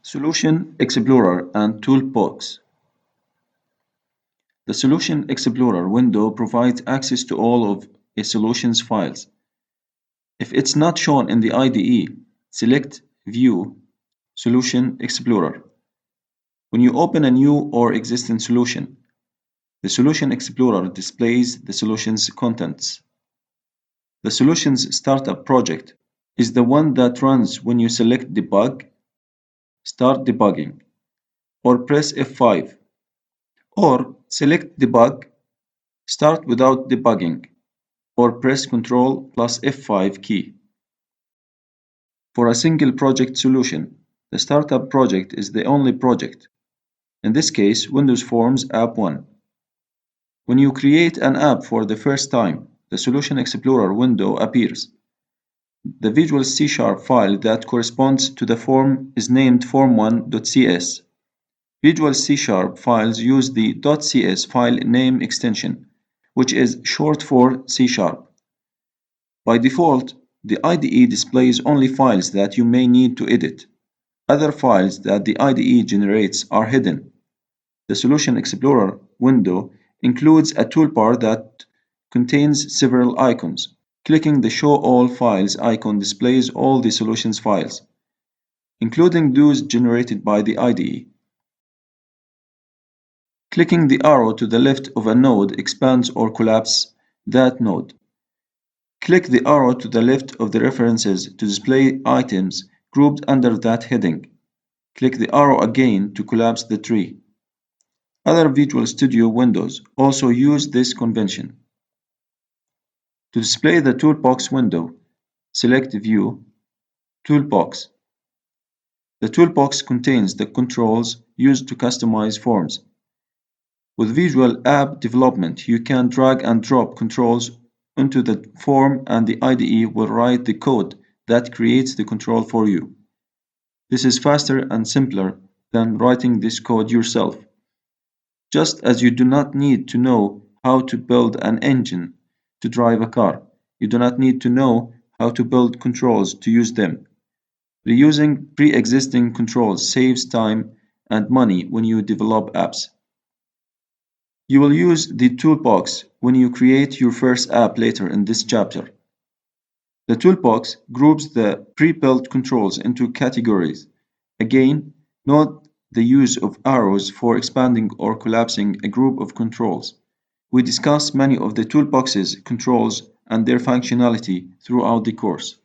Solution Explorer and Toolbox. The Solution Explorer window provides access to all of a solution's files. If it's not shown in the IDE, select View Solution Explorer. When you open a new or existing solution, the Solution Explorer displays the solution's contents. The solution's startup project is the one that runs when you select Debug, Start Debugging, or press F5, or select Debug, Start without debugging, or press Ctrl plus F5 key. For a single project solution, the startup project is the only project. In this case, Windows Forms App 1. When you create an app for the first time, the Solution Explorer window appears. The Visual C# file that corresponds to the form is named form1.cs. Visual C# files use the .cs file name extension, which is short for C#. By default, the IDE displays only files that you may need to edit. Other files that the IDE generates are hidden. The Solution Explorer window includes a toolbar that contains several icons. Clicking the Show All Files icon displays all the solution's files, including those generated by the IDE. Clicking the arrow to the left of a node expands or collapses that node. Click the arrow to the left of the references to display items grouped under that heading. Click the arrow again to collapse the tree. Other Visual Studio windows also use this convention. To display the Toolbox window, select View, Toolbox. The Toolbox contains the controls used to customize forms. With Visual App Development, you can drag and drop controls into the form and the IDE will write the code that creates the control for you. This is faster and simpler than writing this code yourself. Just as you do not need to know how to build an engine to drive a car, you do not need to know how to build controls to use them. Reusing pre-existing controls saves time and money when you develop apps. You will use the toolbox when you create your first app later in this chapter. The toolbox groups the pre-built controls into categories. Again, note the use of arrows for expanding or collapsing a group of controls. We discuss many of the toolbox's controls and their functionality throughout the course.